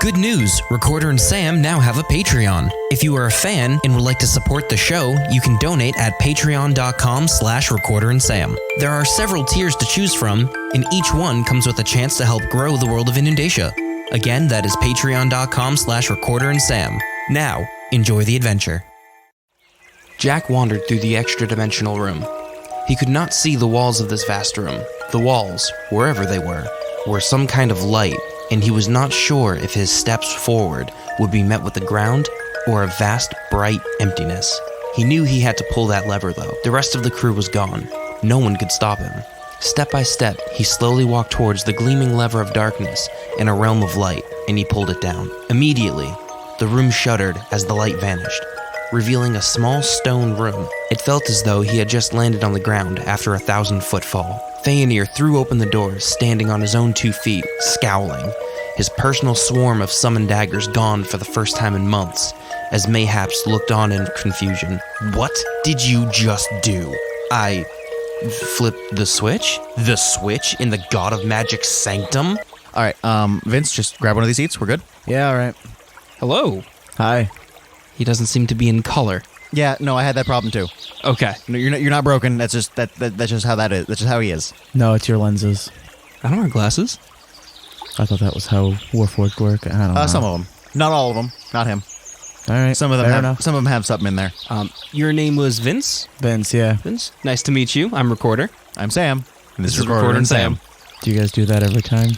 Good news! Recorder and Sam now have a Patreon. If you are a fan and would like to support the show, you can donate at patreon.com/recorderandsam. There are several tiers to choose from, and each one comes with a chance to help grow the world of Inundatia. Again, that is patreon.com/recorderandsam. Now, enjoy the adventure. Jack wandered through the extra-dimensional room. He could not see the walls of this vast room. The walls, wherever they were some kind of light, and he was not sure if his steps forward would be met with the ground or a vast, bright emptiness. He knew he had to pull that lever, though. The rest of the crew was gone. No one could stop him. Step by step, he slowly walked towards the gleaming lever of darkness in a realm of light, and he pulled it down. Immediately, the room shuddered as the light vanished, revealing a small stone room. It felt as though he had just landed on the ground after a 1,000-foot fall. Théanir threw open the doors, standing on his own 2 feet, scowling, his personal swarm of summoned daggers gone for the first time in months, as Mayhaps looked on in confusion. What did you just do? I flipped the switch? The switch in the God of Magic's sanctum? All right, Vince, just grab one of these seats. We're good. Yeah, all right. Hello. Hi. He doesn't seem to be in color. Yeah, no, I had that problem too. Okay. No, you're not broken. That's just that's just how that is. That's just how he is. No, it's your lenses. I don't wear glasses. I thought that was how Warforged work. I don't know. Some of them, not all of them, not him. All right. Some of them have something in there. Your name was Vince? Vince, yeah. Vince? Nice to meet you. I'm Recorder. I'm Sam. And This is Recorder and Sam. Do you guys do that every time?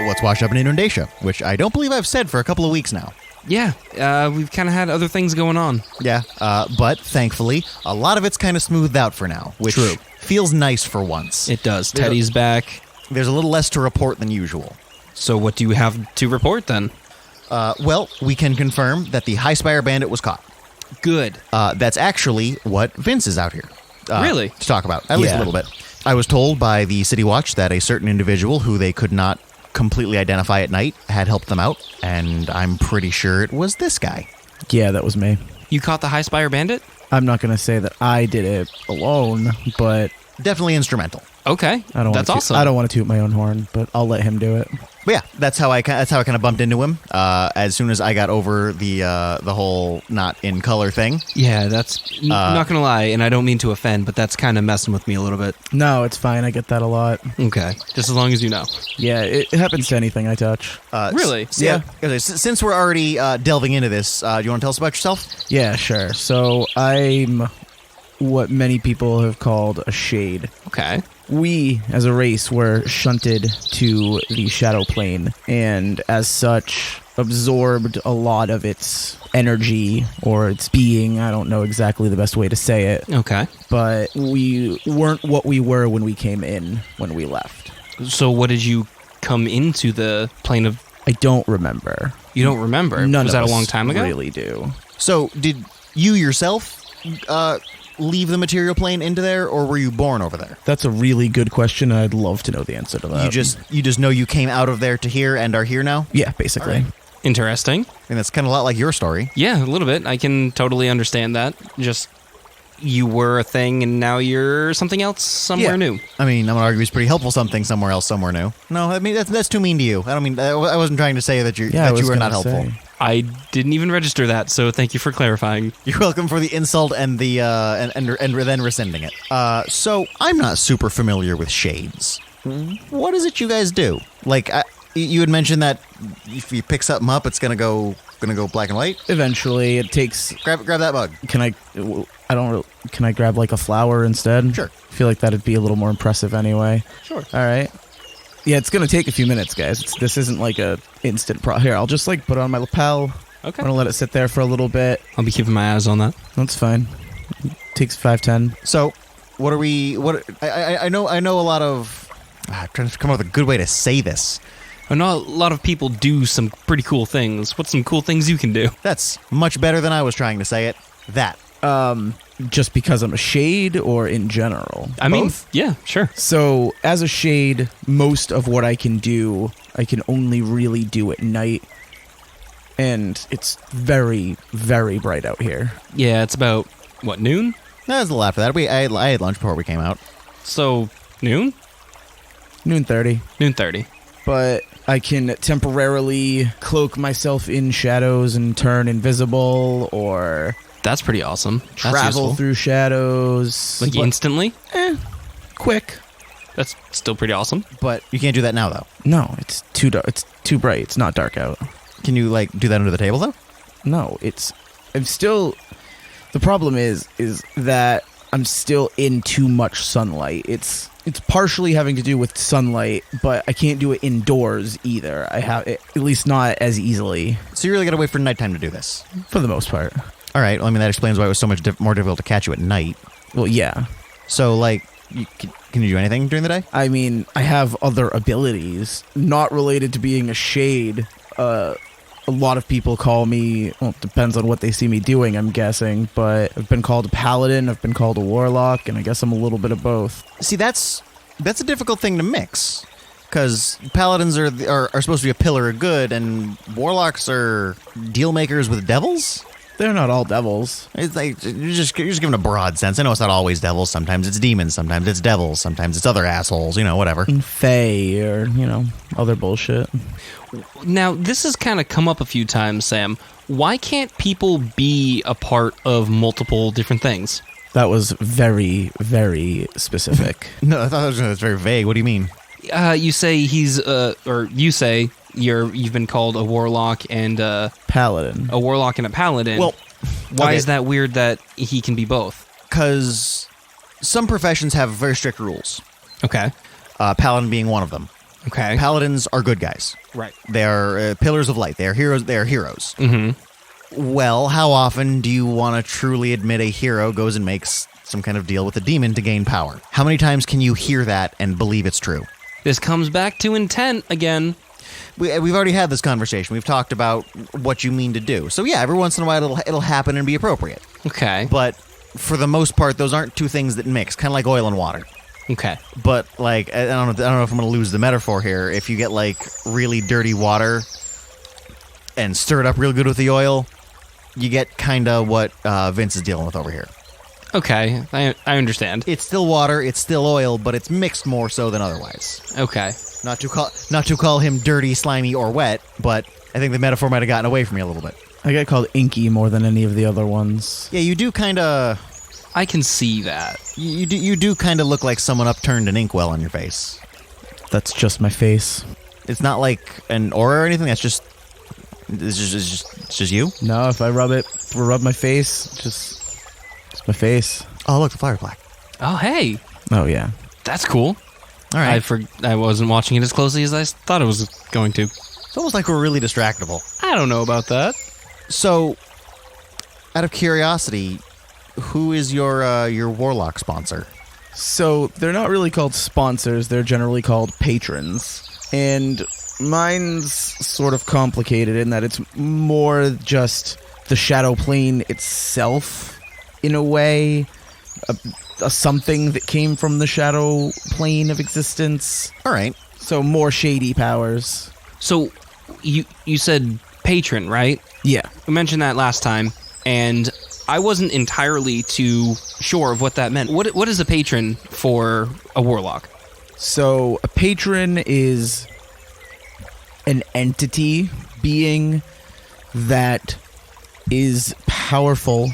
What's washed up in Inundatia, which I don't believe I've said for a couple of weeks now. Yeah, we've kind of had other things going on. Yeah, but thankfully, a lot of it's kind of smoothed out for now, which feels nice for once. It does. Teddy's back. There's a little less to report than usual. So what do you have to report then? Well, we can confirm that the High Spire Bandit was caught. Good. That's actually what Vince is out here. Really? To talk about, at least a little bit. I was told by the City Watch that a certain individual who they could not completely identify at night had helped them out, and I'm pretty sure it was this guy. Yeah, that was me. You caught the High Spire Bandit? I'm not going to say that I did it alone, but Definitely instrumental. Okay, that's awesome. I don't want to toot my own horn, but I'll let him do it. But yeah, that's how I kind of bumped into him. As soon as I got over the whole not in color thing. Yeah, that's not gonna lie, and I don't mean to offend, but that's kind of messing with me a little bit. No, it's fine. I get that a lot. Okay, just as long as you know. Yeah, it happens to anything I touch. Really? Yeah. Okay, since we're already delving into this, do you want to tell us about yourself? Yeah, sure. So I'm what many people have called a shade. Okay. We, as a race, were shunted to the Shadow Plane, and as such, absorbed a lot of its energy, or its being. I don't know exactly the best way to say it. Okay. But we weren't what we were when we came in, when we left. So what did you come into the plane of... I don't remember. You don't remember? None Was of that a us long time ago? really do. So, did you yourself leave the material plane into there, or were you born over there? That's a really good question. I'd love to know the answer to that. You just know you came out of there to here and are here now? Yeah, basically. All right. Interesting. And that's kind of a lot like your story. Yeah, a little bit. I can totally understand that. Just, you were a thing, and now you're something else somewhere new. I mean, I'm going to argue it's pretty helpful something somewhere else somewhere new. No, I mean, that's too mean to you. I don't mean, I wasn't trying to say that you were not helpful. I didn't even register that, so thank you for clarifying. You're welcome for the insult and the and then rescinding it. So I'm not super familiar with shades. What is it you guys do? Like, you had mentioned that if you pick something up, it's gonna go black and white. Eventually, it takes. Grab that bug. Can I grab like a flower instead? Sure. I feel like that'd be a little more impressive anyway. Sure. All right. Yeah, it's gonna take a few minutes, guys. This isn't like a instant Here, I'll just like put it on my lapel. Okay. I'm gonna let it sit there for a little bit. I'll be keeping my eyes on that. That's fine. It takes 5-10. So, what are we? What I know a lot of. I'm trying to come up with a good way to say this. I know a lot of people do some pretty cool things. What's some cool things you can do? That's much better than I was trying to say it. That. Just because I'm a shade, or in general? I mean, yeah, sure. So, as a shade, most of what I can do, I can only really do at night. and it's very, very bright out here. Yeah, it's about, what, noon? That was a little after that. I had lunch before we came out. So, noon? Noon 30. Noon 30. But I can temporarily cloak myself in shadows and turn invisible, or That's pretty awesome. That's travel useful. through shadows. Like instantly? Quick. That's still pretty awesome. But you can't do that now, though. No, it's too dark. It's too bright. It's not dark out. Can you, like, do that under the table, though? No, I'm still. The problem is that I'm still in too much sunlight. It's partially having to do with sunlight, but I can't do it indoors either. At least not as easily, So you really got to wait for nighttime to do this. for the most part. All right. Well, I mean, that explains why it was so much more difficult to catch you at night. Well, yeah. So, like, can you do anything during the day? I mean, I have other abilities not related to being a shade. A lot of people call me, well, it depends on what they see me doing, I'm guessing, but I've been called a paladin, I've been called a warlock, and I guess I'm a little bit of both. See, that's a difficult thing to mix, because paladins are supposed to be a pillar of good, and warlocks are deal makers with devils. They're not all devils. It's like you're just giving a broad sense. I know it's not always devils. Sometimes it's demons. Sometimes it's devils. Sometimes it's other assholes. Whatever. Fae or, other bullshit. Now, this has kind of come up a few times, Sam. Why can't people be a part of multiple different things? That was very, very specific. No, I thought that was very vague. What do you mean? You say you say you've been called a warlock and Paladin. a warlock and a paladin. Well, why okay. is that weird that he can be both? Because some professions have very strict rules. Okay. Paladin being one of them. Okay. Paladins are good guys. Right. They are pillars of light. They are heroes. Mm-hmm. Well, how often do you want to truly admit a hero goes and makes some kind of deal with a demon to gain power? How many times can you hear that and believe it's true? This comes back to intent again. We've already had this conversation. We've talked about what you mean to do. So yeah, every once in a while it'll happen and be appropriate. Okay. But for the most part, those aren't two things that mix, kind of like oil and water. Okay. But like, I don't know if I'm going to lose the metaphor here. If you get like really dirty water and stir it up real good with the oil, you get kind of what Vince is dealing with over here. Okay. I understand. It's still water, it's still oil, but it's mixed more so than otherwise. Okay. Not to call him dirty, slimy, or wet, but I think the metaphor might have gotten away from me a little bit. I get called inky more than any of the other ones. Yeah, you do kind of. I can see that. You do kind of look like someone upturned an inkwell on your face. That's just my face. It's not like an aura or anything. It's just you. No, if I rub my face, it's my face. Oh, look, the fire's black. Oh, hey. Oh yeah. That's cool. All right. I wasn't watching it as closely as I thought it was going to. It's almost like we're really distractible. I don't know about that. So, out of curiosity, who is your warlock sponsor? So they're not really called sponsors. They're generally called patrons. And mine's sort of complicated in that it's more just the shadow plane itself, in a way. A something that came from the shadow plane of existence. All right. So more shady powers. So you said patron, right? Yeah. We mentioned that last time, and I wasn't entirely too sure of what that meant. What is a patron for a warlock? So a patron is an entity, being that is powerful,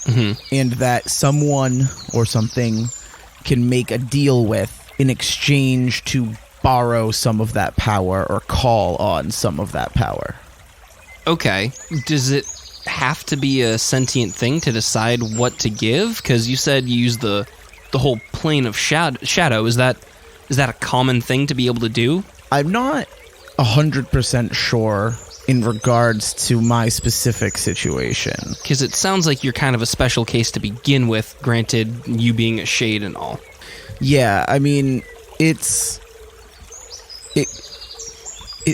and that someone or something can make a deal with in exchange to borrow some of that power or call on some of that power. Okay. Does it have to be a sentient thing to decide what to give? Because you said you use the whole plane of shadow. Is that a common thing to be able to do? I'm not 100% sure in regards to my specific situation. Because it sounds like you're kind of a special case to begin with, granted you being a shade and all. Yeah, I mean, it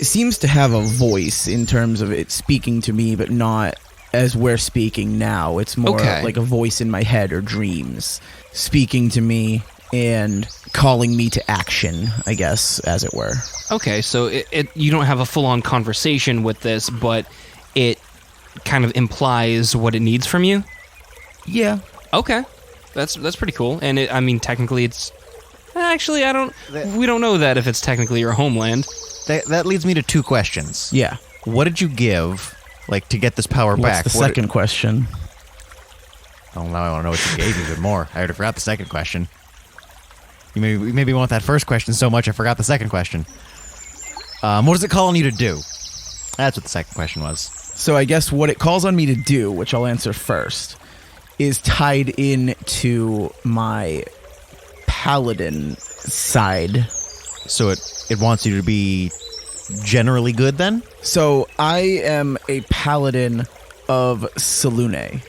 seems to have a voice in terms of it speaking to me, but not as we're speaking now. It's more like a voice in my head or dreams speaking to me and calling me to action, I guess, as it were. Okay, so you don't have a full-on conversation with this, but it kind of implies what it needs from you. Yeah. Okay, that's pretty cool. And technically, it's actually we don't know that if it's technically your homeland. That leads me to two questions. Yeah. What did you give, to get this power back? What's the second question? Oh, now I want to know what you gave even more. I already forgot the second question. You maybe want that first question so much I forgot the second question. What is it calling you to do? That's what the second question was. So I guess what it calls on me to do, which I'll answer first, is tied into my paladin side. So it wants you to be generally good then? So I am a paladin of Selune,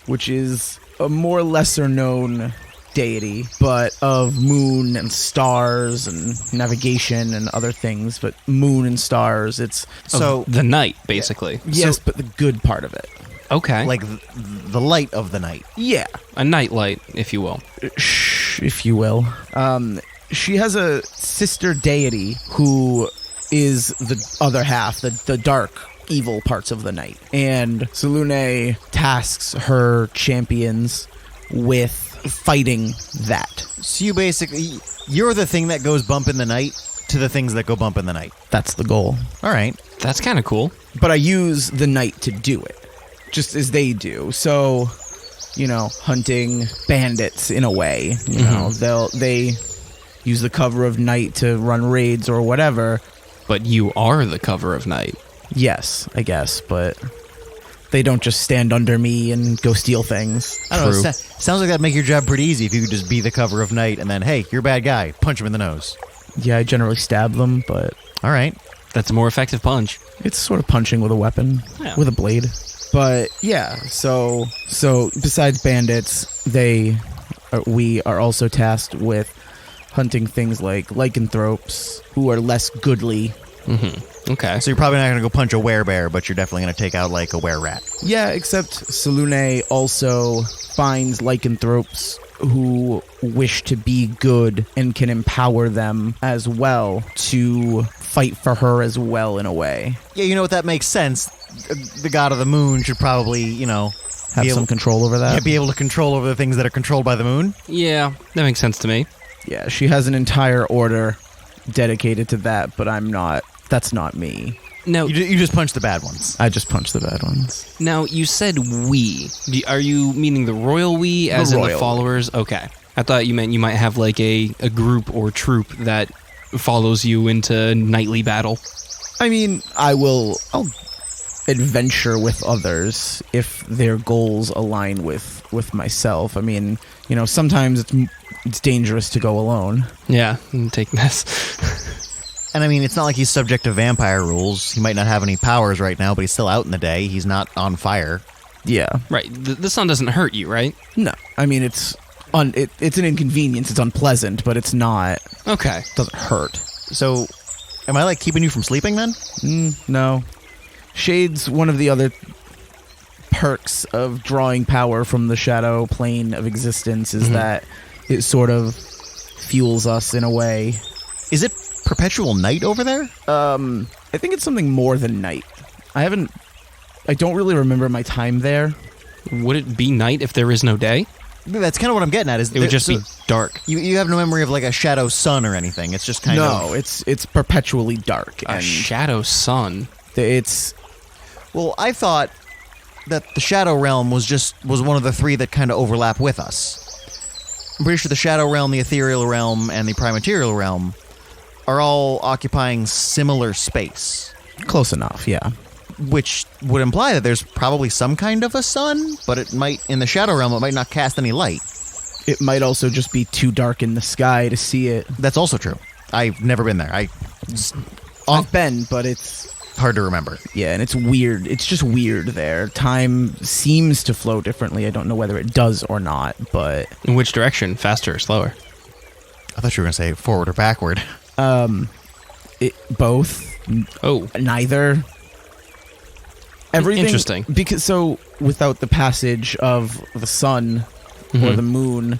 which is a more lesser known deity, but of moon and stars and navigation and other things. But moon and stars, it's so the night, basically. Yes, but the good part of it. Okay. Like the light of the night. Yeah. A nightlight, if you will. If you will. She has a sister deity who is the other half, the dark, evil parts of the night. And Selune tasks her champions with fighting that. So you're the thing that goes bump in the night to the things that go bump in the night. That's the goal. All right. That's kind of cool. But I use the night to do it, just as they do. So, hunting bandits in a way. They use the cover of night to run raids or whatever. But you are the cover of night. Yes, I guess, but they don't just stand under me and go steal things. I don't know. Sounds like that'd make your job pretty easy if you could just be the cover of night and then, hey, you're a bad guy. Punch him in the nose. Yeah, I generally stab them, but... All right. That's a more effective punch. It's sort of punching with a weapon, with a blade. But, yeah, so besides bandits, we are also tasked with hunting things like lycanthropes, who are less goodly. Mm-hmm. Okay. So you're probably not going to go punch a werebear, but you're definitely going to take out, a were-rat. Yeah, except Selune also finds lycanthropes who wish to be good and can empower them as well to fight for her as well in a way. Yeah, you know what? That makes sense. The god of the moon should probably, have some control over that. Yeah, be able to control over the things that are controlled by the moon. Yeah, that makes sense to me. Yeah, she has an entire order dedicated to that, but I'm not. That's not me. No, you just punch the bad ones. I just punch the bad ones. Now, you said we. Are you meaning the royal we, as in the followers? Okay. I thought you meant you might have a group or troop that follows you into nightly battle. I mean, I'll adventure with others if their goals align with myself. I mean, sometimes it's dangerous to go alone. Yeah, take this. And I mean, it's not like he's subject to vampire rules. He might not have any powers right now, but he's still out in the day. He's not on fire. Yeah. Right. The sun doesn't hurt you, right? No. I mean, it's an inconvenience. It's unpleasant, but it's not... Okay. It doesn't hurt. So, am I, keeping you from sleeping then? No. Shade's one of the other perks of drawing power from the shadow plane of existence is that it sort of fuels us in a way. Is it perpetual night over there? I think it's something more than night. I don't really remember my time there. Would it be night if there is no day? That's kind of what I'm getting at. It would just be dark. You have no memory of a shadow sun or anything. It's just kind of... No, it's perpetually dark. A shadow sun? It's... Well, I thought that the shadow realm was one of the three that kind of overlap with us. I'm pretty sure the shadow realm, the ethereal realm, and the primaterial realm are all occupying similar space. Close enough, yeah. Which would imply that there's probably some kind of a sun, but in the shadow realm, it might not cast any light. It might also just be too dark in the sky to see it. That's also true. I've never been there. I've been, but it's... hard to remember. Yeah, and it's weird. It's just weird there. Time seems to flow differently. I don't know whether it does or not, but... In which direction? Faster or slower? I thought you were going to say forward or backward. Both. Oh. Neither. Everything. Interesting. Because without the passage of the sun or the moon,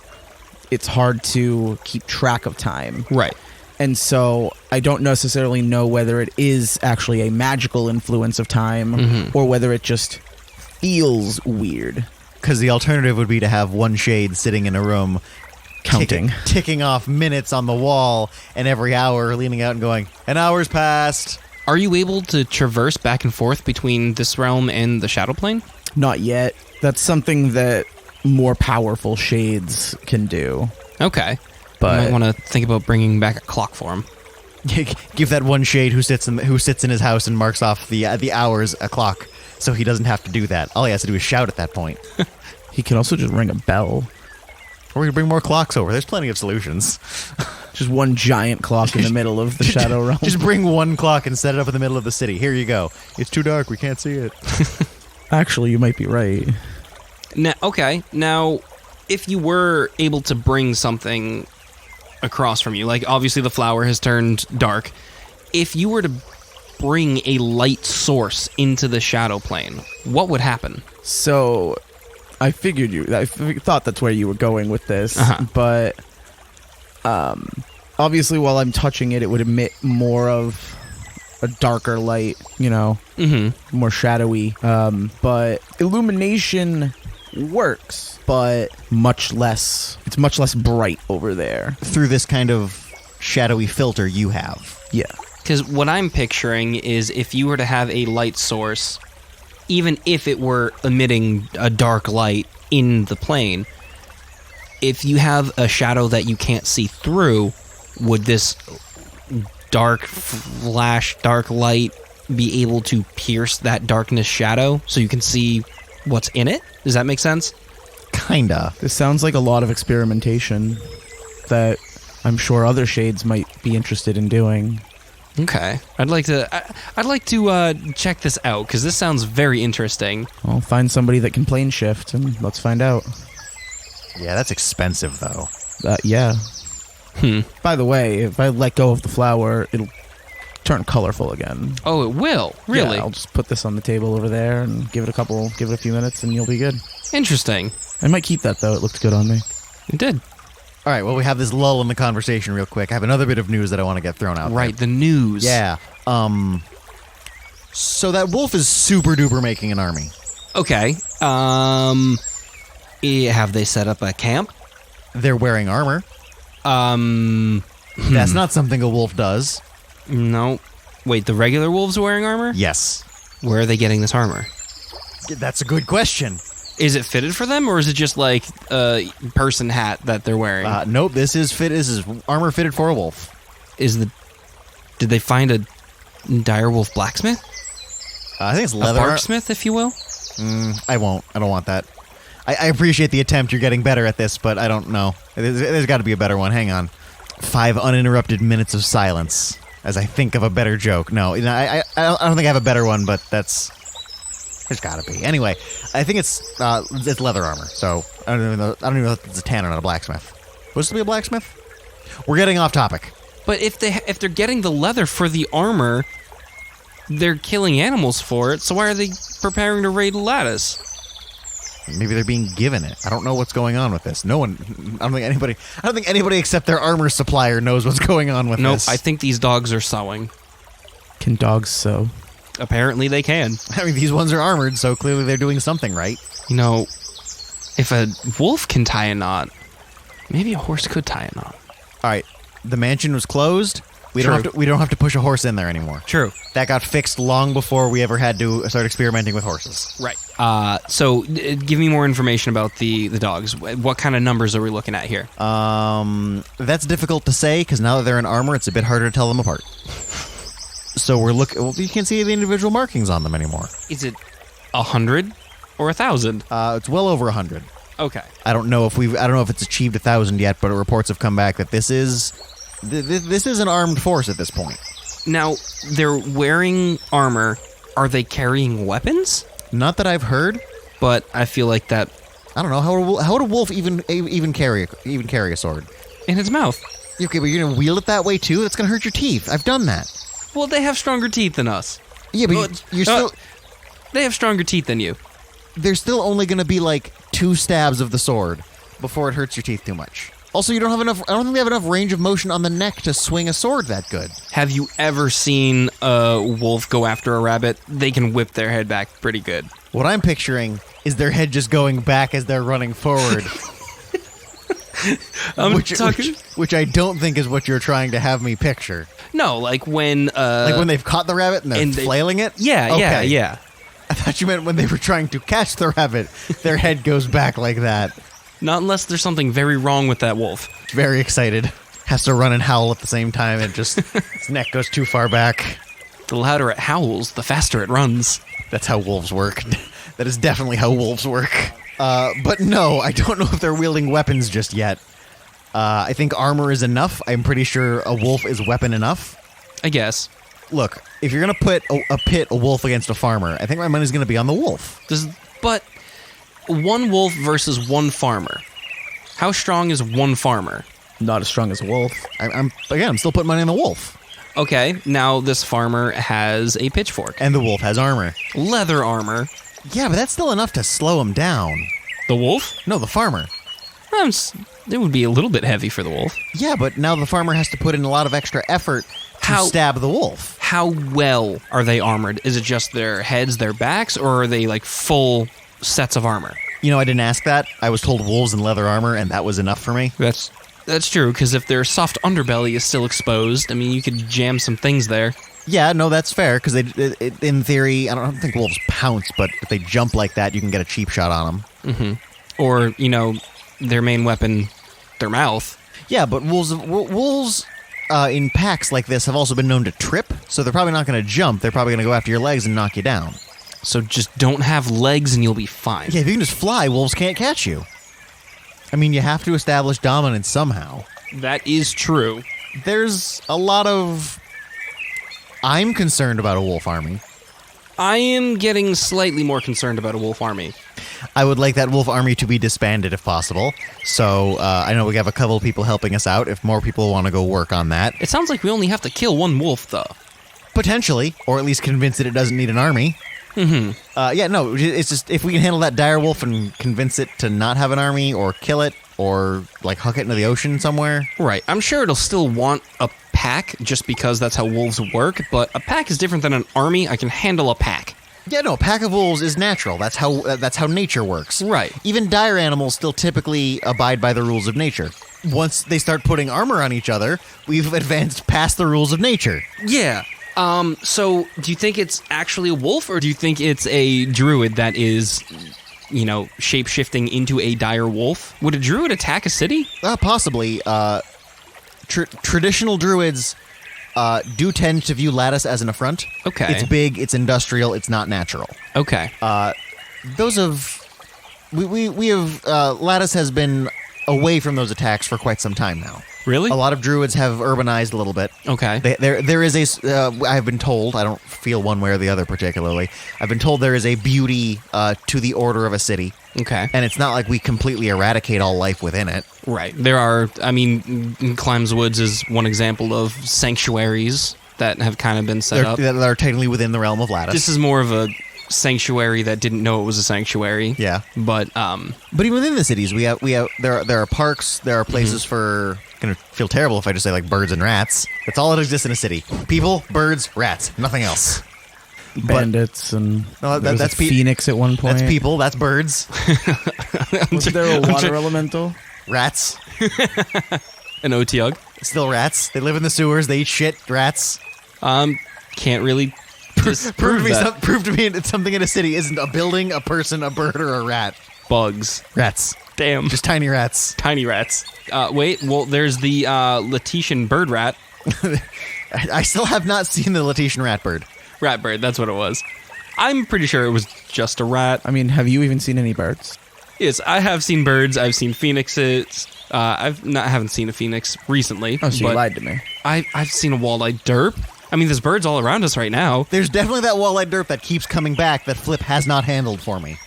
it's hard to keep track of time. Right. And so I don't necessarily know whether it is actually a magical influence of time or whether it just feels weird. Because the alternative would be to have one shade sitting in a room Counting. ticking off minutes on the wall, and every hour leaning out and going, an hour's passed. Are you able to traverse back and forth between this realm and the Shadow Plane? Not yet. That's something that more powerful shades can do. Okay. But I might want to think about bringing back a clock for him. Give that one shade who sits in his house and marks off the hours a clock, so he doesn't have to do that. All he has to do is shout at that point. he can also just ring a bell. Or we can bring more clocks over. There's plenty of solutions. Just one giant clock in the middle of the Shadow Realm. Just bring one clock and set it up in the middle of the city. Here you go. It's too dark. We can't see it. Actually, you might be right. Now, if you were able to bring something across from you, like obviously the flower has turned dark, if you were to bring a light source into the Shadow Plane, what would happen? So, I thought that's where you were going with this, but obviously while I'm touching it, it would emit more of a darker light, more shadowy. But illumination works, but it's much less bright over there. Through this kind of shadowy filter you have. Yeah. Because what I'm picturing is if you were to have a light source, even if it were emitting a dark light in the plane, if you have a shadow that you can't see through, would this dark light be able to pierce that darkness shadow so you can see what's in it? Does that make sense? Kinda. This sounds like a lot of experimentation that I'm sure other shades might be interested in doing. Okay, I'd like to check this out because this sounds very interesting. I'll find somebody that can plane shift and let's find out. Yeah, that's expensive though. Yeah. By the way, if I let go of the flower, it'll turn colorful again. Oh, it will? Really? Yeah, I'll just put this on the table over there and give it a few minutes and you'll be good. Interesting. I might keep that though. It looked good on me. It did. All right, well, we have this lull in the conversation real quick. I have another bit of news that I want to get thrown out Right, the news. Yeah. So that wolf is super duper making an army. Okay. Have they set up a camp? They're wearing armor. That's not something a wolf does. No. Wait, the regular wolves are wearing armor? Yes. Where are they getting this armor? That's a good question. Is it fitted for them, or is it just like a person hat that they're wearing? Nope, this is armor fitted for a wolf. Did they find a direwolf blacksmith? I think it's leather. A barksmith, if you will? I won't. I don't want that. I appreciate the attempt. You're getting better at this, but I don't know. There's got to be a better one. Hang on. 5 uninterrupted minutes of silence as I think of a better joke. No, I don't think I have a better one, but there's got to be. Anyway, I think it's leather armor. So I don't even know if it's a tanner, not a blacksmith. Was it to be a blacksmith? We're getting off topic. But if they're getting the leather for the armor, they're killing animals for it. So why are they preparing to raid Lattice? Maybe they're being given it. I don't know what's going on with this. I don't think anybody except their armor supplier knows what's going on with this. Nope, I think these dogs are sewing. Can dogs sew? Apparently they can. I mean, these ones are armored, so clearly they're doing something right. You know, if a wolf can tie a knot, maybe a horse could tie a knot. All right, the mansion was closed. We don't have to push a horse in there anymore. True. That got fixed long before we ever had to start experimenting with horses. Right. So give me more information about the dogs. What kind of numbers are we looking at here? That's difficult to say because now that they're in armor, it's a bit harder to tell them apart. So we're looking. Well, you can't see the individual markings on them anymore. Is it 100 or 1,000? It's well over 100. Okay. I don't know if it's achieved 1,000 yet, but reports have come back that this is an armed force at this point. Now, they're wearing armor. Are they carrying weapons? Not that I've heard. But I feel like that... I don't know. How would a wolf even carry a sword? In its mouth. Okay, but you're going to wield it that way too? That's going to hurt your teeth. I've done that. Well, they have stronger teeth than us. Yeah, but you're still... They have stronger teeth than you. There's still only going to be like 2 stabs of the sword before it hurts your teeth too much. Also, you don't have enough. I don't think they have enough range of motion on the neck to swing a sword that good. Have you ever seen a wolf go after a rabbit? They can whip their head back pretty good. What I'm picturing is their head just going back as they're running forward. Which I don't think is what you're trying to have me picture. No, like when they've caught the rabbit and they're flailing it? Yeah, okay. yeah. I thought you meant when they were trying to catch the rabbit, their head goes back like that. Not unless there's something very wrong with that wolf. Very excited. Has to run and howl at the same time. It just, its neck goes too far back. The louder it howls, the faster it runs. That's how wolves work. That is definitely how wolves work. But no, I don't know if they're wielding weapons just yet. I think armor is enough. I'm pretty sure a wolf is weapon enough. I guess. Look, if you're going to put a wolf against a farmer, I think my money's going to be on the wolf. But one wolf versus one farmer. How strong is one farmer? Not as strong as a wolf. I'm still putting money on the wolf. Okay, now this farmer has a pitchfork. And the wolf has armor. Leather armor. Yeah, but that's still enough to slow him down. The wolf? No, the farmer. It would be a little bit heavy for the wolf. Yeah, but now the farmer has to put in a lot of extra effort to stab the wolf. How well are they armored? Is it just their heads, their backs, or are they like full sets of armor? You know, I didn't ask that. I was told wolves in leather armor, and that was enough for me. That's true, because if their soft underbelly is still exposed, I mean, you could jam some things there. Yeah, no, that's fair, because in theory, I don't think wolves pounce, but if they jump like that, you can get a cheap shot on them. Mm-hmm. Or, their main weapon, their mouth. Yeah, but wolves in packs like this have also been known to trip, so they're probably not going to jump. They're probably going to go after your legs and knock you down. So just don't have legs and you'll be fine. Yeah, if you can just fly, wolves can't catch you. I mean, you have to establish dominance somehow. That is true. There's a lot of... I'm concerned about a wolf army. I am getting slightly more concerned about a wolf army. I would like that wolf army to be disbanded if possible. So I know we have a couple of people helping us out. If more people want to go work on that. It sounds like we only have to kill one wolf, though. Potentially, or at least convince it doesn't need an army. Mm-hmm. Yeah, no, it's just if we can handle that dire wolf and convince it to not have an army or kill it or like huck it into the ocean somewhere. Right. I'm sure it'll still want a pack just because that's how wolves work, but a pack is different than an army. I can handle a pack. Yeah, no, a pack of wolves is natural. That's how nature works. Right. Even dire animals still typically abide by the rules of nature. Once they start putting armor on each other, we've advanced past the rules of nature. Yeah. So do you think it's actually a wolf, or do you think it's a druid that is, shape-shifting into a dire wolf? Would a druid attack a city? Possibly. Traditional druids do tend to view Lattice as an affront. Okay. It's big, it's industrial, it's not natural. Okay. Lattice has been away from those attacks for quite some time now. Really? A lot of druids have urbanized a little bit. Okay. There is I've been told, I don't feel one way or the other particularly, I've been told there is a beauty to the order of a city. Okay. And it's not like we completely eradicate all life within it. Right. There are, Climbs Woods is one example of sanctuaries that have kind of been set up. That are technically within the realm of Lattice. This is more of a sanctuary that didn't know it was a sanctuary. Yeah. But even within the cities, there are parks, there are places for... Gonna feel terrible if I just say like birds and rats. That's all that exists in a city. People, birds, rats, nothing else. Bandits and that's phoenix at one point. That's people. That's birds. Was there a water elemental? Rats. An Otyug. Still rats. They live in the sewers. They eat shit. Rats. Can't really prove to me that something in a city isn't a building, a person, a bird, or a rat. Bugs. Rats. Damn. Just tiny rats. Tiny rats. There's the Latetian bird rat. I still have not seen the Latetian rat bird. Rat bird, that's what it was. I'm pretty sure it was just a rat. I mean, have you even seen any birds? Yes, I have seen birds. I've seen phoenixes. I haven't seen a phoenix recently. Oh, so you lied to me. I've seen a wall-eyed derp. I mean, there's birds all around us right now. There's definitely that wall-eyed derp that keeps coming back that Flip has not handled for me.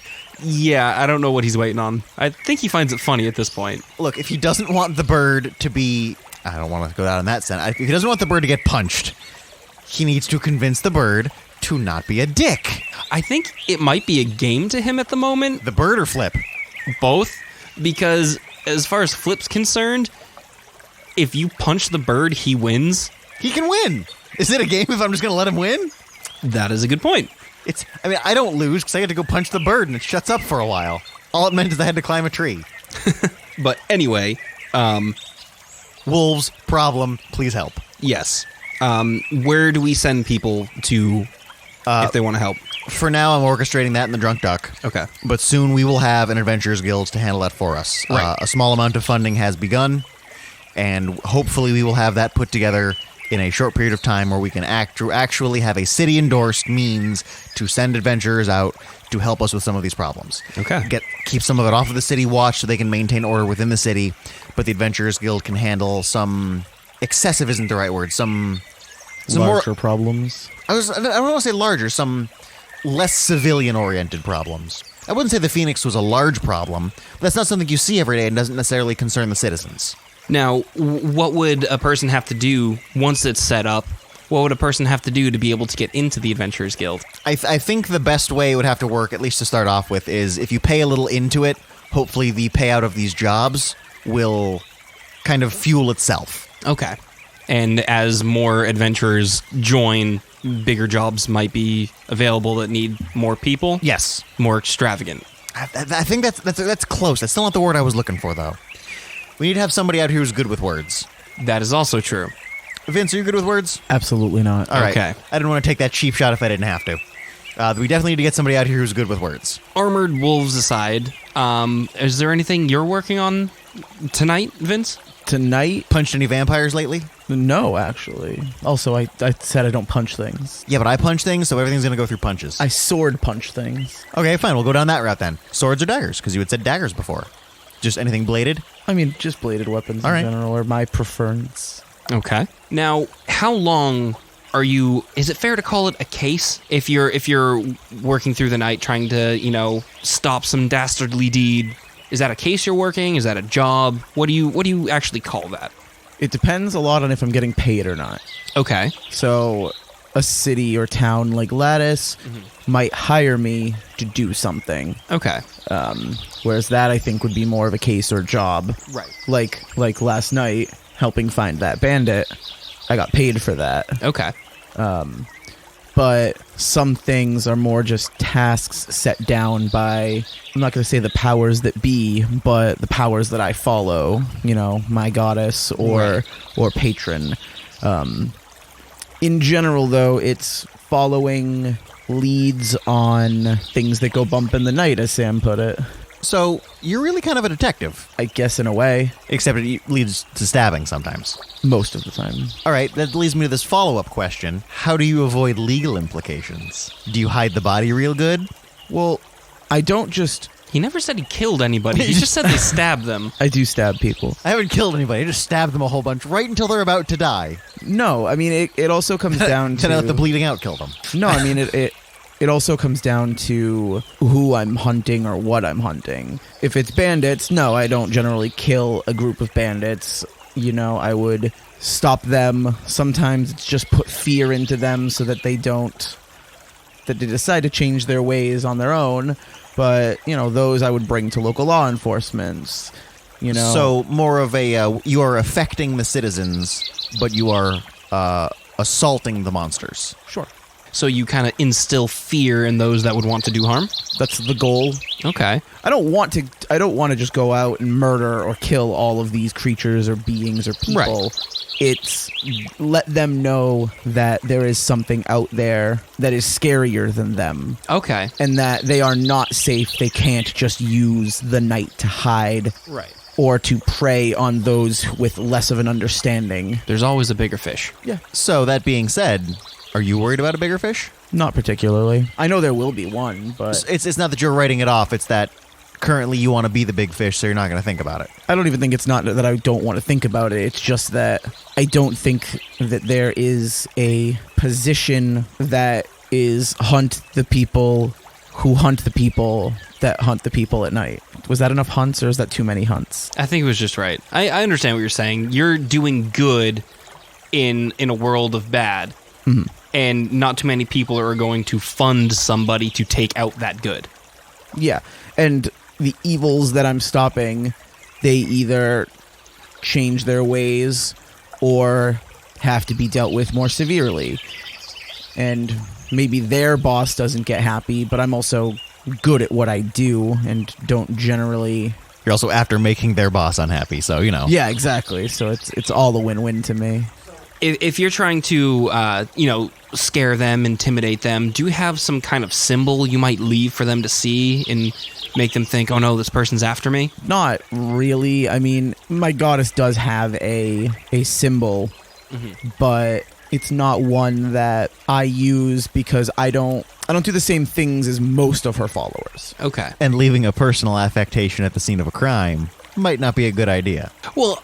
Yeah, I don't know what he's waiting on. I think he finds it funny at this point. Look, if he doesn't want the bird to be... I don't want to go down in that sense. If he doesn't want the bird to get punched, he needs to convince the bird to not be a dick. I think it might be a game to him at the moment. The bird or Flip? Both. Because as far as Flip's concerned, if you punch the bird, he wins? He can win. Is it a game if I'm just going to let him win? That is a good point. I don't lose because I had to go punch the bird and it shuts up for a while. All it meant is I had to climb a tree. But anyway, wolves, problem, please help. yes. Where do we send people to if they want to help? For now, I'm orchestrating that in the Drunk Duck. Okay. But soon we will have an Adventurers Guild to handle that for us. Right. A small amount of funding has begun, and hopefully we will have that put together in a short period of time where we can actually have a city-endorsed means to send adventurers out to help us with some of these problems. Okay. Keep some of it off of the city watch so they can maintain order within the city, but the Adventurers Guild can handle some... Excessive isn't the right word. Some Larger problems. I don't want to say larger, some less civilian-oriented problems. I wouldn't say the Phoenix was a large problem, but that's not something you see every day and doesn't necessarily concern the citizens. Now, what would a person have to do once it's set up? What would a person have to do to be able to get into the Adventurers Guild? I think the best way it would have to work, at least to start off with, is if you pay a little into it, hopefully the payout of these jobs will kind of fuel itself. Okay. And as more adventurers join, bigger jobs might be available that need more people? Yes. More extravagant. I think that's close. That's still not the word I was looking for, though. We need to have somebody out here who's good with words. That is also true. Vince, are you good with words? Absolutely not. All right. Okay. I didn't want to take that cheap shot if I didn't have to. We definitely need to get somebody out here who's good with words. Armored wolves aside, is there anything you're working on tonight, Vince? Tonight? Punched any vampires lately? No, actually. Also, I said I don't punch things. Yeah, but I punch things, so everything's going to go through punches. I sword punch things. Okay, fine. We'll go down that route then. Swords or daggers? Because you had said daggers before. Just anything bladed? I mean, just bladed weapons All right. in general are my preference. Okay. Now, how long are you... Is it fair to call it a case? If you're working through the night trying to, stop some dastardly deed... Is that a case you're working? Is that a job? What do you actually call that? It depends a lot on if I'm getting paid or not. Okay. So, a city or town like Lattice might hire me to do something. Okay. Whereas that, I think, would be more of a case or job. Right. Like last night, helping find that bandit. I got paid for that. Okay. But some things are more just tasks set down by, I'm not going to say the powers that be, but the powers that I follow, my goddess or patron. In general, though, it's following leads on things that go bump in the night, as Sam put it. So, you're really kind of a detective. I guess in a way, Except it leads to stabbing sometimes. most of the time. All right, that leads me to this follow-up question. How do you avoid legal implications? Do you hide the body real good? Well, I don't just... He never said he killed anybody. He just said they stabbed them. I do stab people. I haven't killed anybody. I just stabbed them a whole bunch right until they're about to die. No, I mean, it also comes down to... Then I let the bleeding out kill them. No, I mean, it also comes down to who I'm hunting or what I'm hunting. If it's bandits, no, I don't generally kill a group of bandits. I would stop them. Sometimes it's just put fear into them so that they decide to change their ways on their own. But, those I would bring to local law enforcement. So more of a, you are affecting the citizens, but you are assaulting the monsters. Sure. So you kind of instill fear in those that would want to do harm? That's the goal. Okay. I don't want to just go out and murder or kill all of these creatures or beings or people. Right. It's let them know that there is something out there that is scarier than them. Okay. And that they are not safe. They can't just use the night to hide. Right. Or to prey on those with less of an understanding. There's always a bigger fish. Yeah. So, that being said, are you worried about a bigger fish? Not particularly. I know there will be one, but... It's not that you're writing it off, it's that currently you want to be the big fish, so you're not going to think about it. I don't even think it's not that I don't want to think about it. It's just that I don't think that there is a position that is hunt the people who hunt the people that hunt the people at night. Was that enough hunts, or is that too many hunts? I think it was just right. I understand what you're saying. You're doing good in a world of bad. Mm-hmm. And not too many people are going to fund somebody to take out that good. Yeah, and the evils that I'm stopping, they either change their ways or have to be dealt with more severely. And maybe their boss doesn't get happy, but I'm also good at what I do and don't generally... You're also after making their boss unhappy, so, you know. Yeah, exactly. So it's all a win-win to me. If you're trying to, scare them, intimidate them, do you have some kind of symbol you might leave for them to see and make them think, oh no, this person's after me? Not really. I mean, my goddess does have a symbol, but it's not one that I use because I don't do the same things as most of her followers. Okay. And leaving a personal affectation at the scene of a crime might not be a good idea. Well,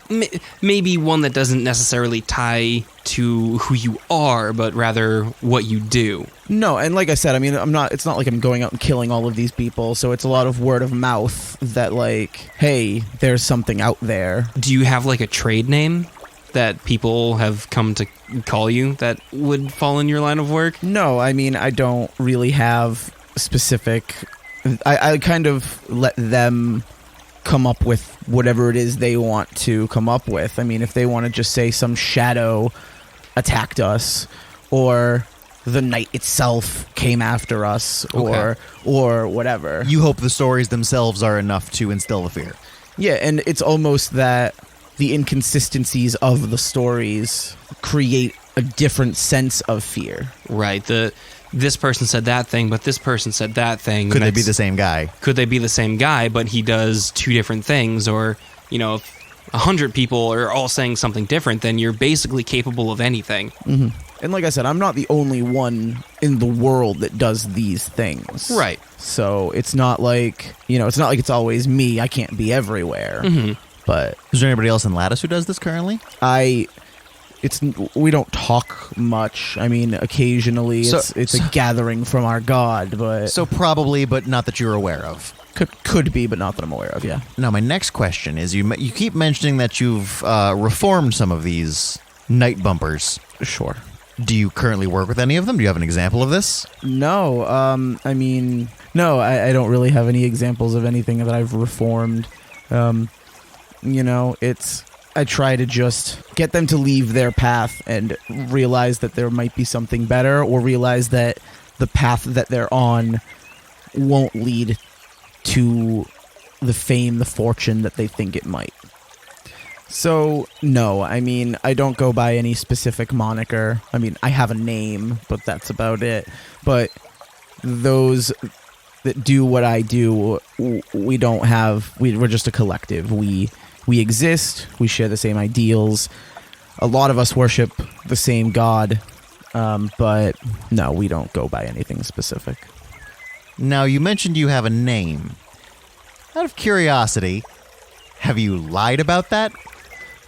maybe one that doesn't necessarily tie to who you are, but rather what you do. No, and like I said, I mean, it's not like I'm going out and killing all of these people, so it's a lot of word of mouth that, like, hey, there's something out there. Do you have, like, a trade name that people have come to call you that would fall in your line of work? No, I mean, I don't really have specific... I kind of let them come up with whatever it is they want to come up with. I mean, if they want to just say some shadow attacked us, or the night itself came after us, or whatever. You hope the stories themselves are enough to instill the fear. Yeah, and it's almost that the inconsistencies of the stories create a different sense of fear. Right. This person said that thing, but this person said that thing. Could they be the same guy? Could they be the same guy, but he does two different things? Or, if 100 people are all saying something different, then you're basically capable of anything. Mm-hmm. And like I said, I'm not the only one in the world that does these things. Right. So it's not like, it's always me. I can't be everywhere. Mm-hmm. But is there anybody else in Lattice who does this currently? We don't talk much. I mean, occasionally it's a gathering from our god, but... So probably, but not that you're aware of. Could be, but not that I'm aware of, yeah. Now, my next question is, you keep mentioning that you've reformed some of these night bumpers. Sure. Do you currently work with any of them? Do you have an example of this? No, I don't really have any examples of anything that I've reformed. I try to just get them to leave their path and realize that there might be something better, or realize that the path that they're on won't lead to the fame, the fortune that they think it might. So, no, I mean, I don't go by any specific moniker. I mean, I have a name, but that's about it. But those that do what I do, we're just a collective. We exist, we share the same ideals. A lot of us worship the same god, but no, we don't go by anything specific. Now, you mentioned you have a name. Out of curiosity, have you lied about that?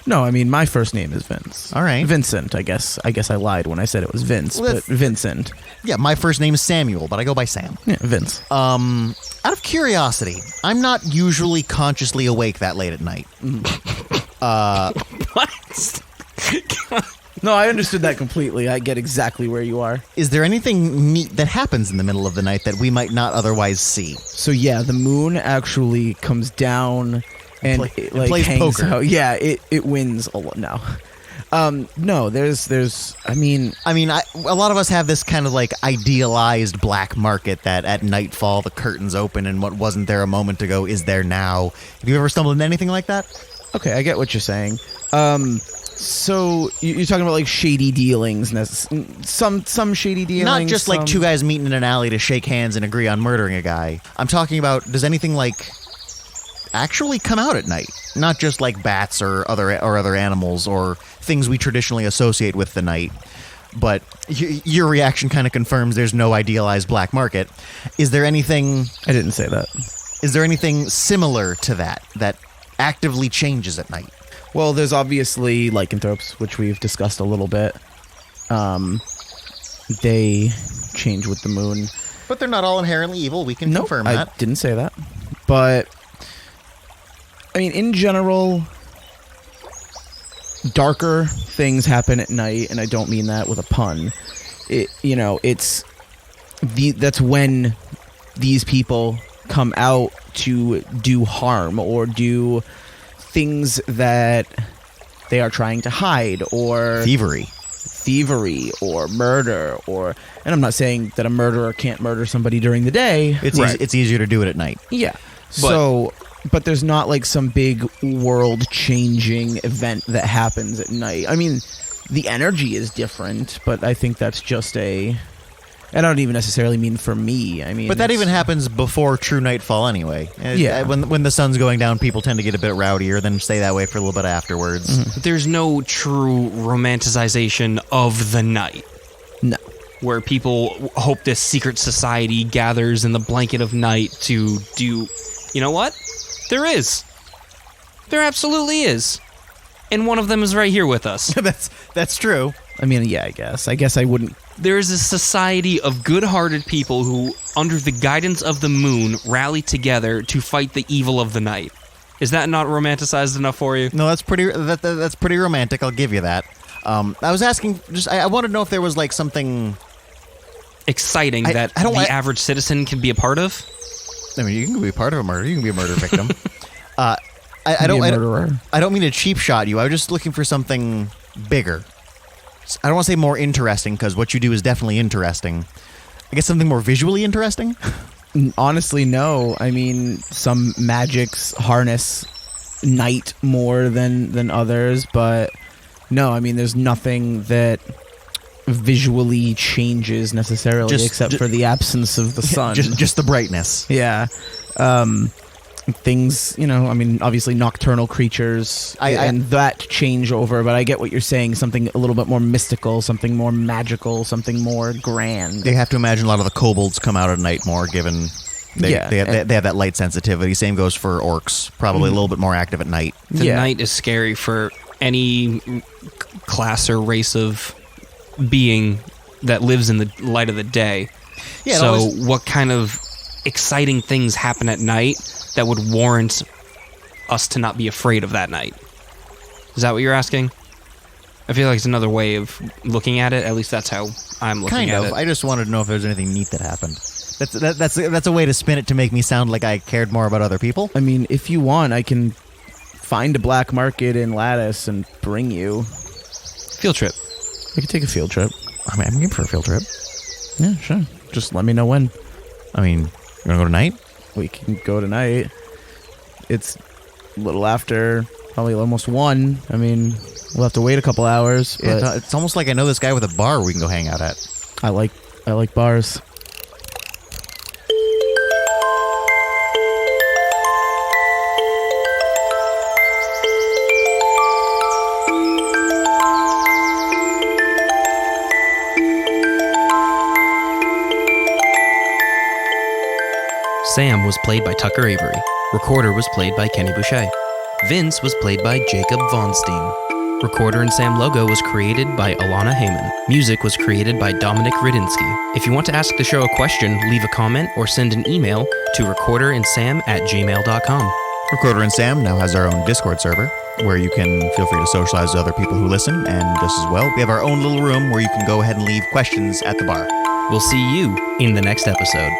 No, I mean, my first name is Vince. All right. Vincent, I guess. I lied when I said it was Vince, but Vincent. Yeah, my first name is Samuel, but I go by Sam. Yeah, Vince. Out of curiosity, I'm not usually consciously awake that late at night. What? No, I understood that completely. I get exactly where you are. Is there anything neat that happens in the middle of the night that we might not otherwise see? So yeah, the moon actually comes down and it plays hangs poker. out. Yeah, it wins a lot. No. No, there's a lot of us have this kind of like idealized black market that at nightfall the curtains open and what wasn't there a moment ago is there now. Have you ever stumbled into anything like that? Okay, I get what you're saying. So you're talking about like shady dealings, some shady dealings. Not just like two guys meeting in an alley to shake hands and agree on murdering a guy. I'm talking about, does anything like actually come out at night? Not just like bats or other animals or things we traditionally associate with the night. But your reaction kind of confirms there's no idealized black market. Is there anything... I didn't say that. Is there anything similar to that actively changes at night? Well, there's obviously lycanthropes, which we've discussed a little bit. They change with the moon. But they're not all inherently evil. We can confirm that. I didn't say that. But, I mean, in general, darker things happen at night, and I don't mean that with a pun. That's when these people come out to do harm or do things that they are trying to hide, or Thievery. or murder, and I'm not saying that a murderer can't murder somebody during the day. It's easier to do it at night. Yeah. But there's not like some big world-changing event that happens at night. I mean, the energy is different, but I think that's just I don't even necessarily mean for me. I mean, but that even happens before true nightfall anyway. Yeah. When the sun's going down, people tend to get a bit rowdier, then stay that way for a little bit afterwards. But there's no true romanticization of the night. No. Where people hope this secret society gathers in the blanket of night to do... You know what? There is. There absolutely is. And one of them is right here with us. That's true. I mean, yeah, I guess I wouldn't. There is a society of good-hearted people who, under the guidance of the moon, rally together to fight the evil of the night. Is that not romanticized enough for you? No, that's pretty romantic. I'll give you that. I was asking, I wanted to know if there was like something exciting that the average citizen can be a part of. I mean, you can be part of a murder. You can be a murder victim. I don't mean to cheap shot you. I was just looking for something bigger. I don't want to say more interesting, because what you do is definitely interesting. I guess something more visually interesting? Honestly, no. I mean, some magics harness night more than others, but no, I mean, there's nothing that visually changes necessarily, except for the absence of the sun. Just the brightness. Yeah. Things, I mean, obviously nocturnal creatures and that change over, but I get what you're saying, something a little bit more mystical, something more magical, something more grand. They have to imagine a lot of the kobolds come out at night more, given they have that light sensitivity. Same goes for orcs, probably a little bit more active at night. The night is scary for any class or race of being that lives in the light of the day. Yeah, so what kind of exciting things happen at night that would warrant us to not be afraid of that night? Is that what you're asking? I feel like it's another way of looking at it. At least that's how I'm looking at it. I just wanted to know if there's anything neat that happened. That's a way to spin it to make me sound like I cared more about other people. I mean, if you want, I can find a black market in Lattice and bring you. Field trip. We could take a field trip. I mean, I'm game for a field trip. Yeah, sure. Just let me know when. I mean, you want to go tonight? We can go tonight. It's a little after, probably almost 1. I mean, we'll have to wait a couple hours. But yeah, it's almost like I know this guy with a bar we can go hang out at. I like bars. Sam was played by Tucker Avery. Recorder was played by Kenny Boucher. Vince was played by Jacob Von Steen. Recorder and Sam logo was created by Alana Heyman. Music was created by Dominic Radinsky. If you want to ask the show a question, leave a comment or send an email to recorderandsam@gmail.com. Recorder and Sam now has our own Discord server, where you can feel free to socialize with other people who listen, and just as well, we have our own little room where you can go ahead and leave questions at the bar. We'll see you in the next episode.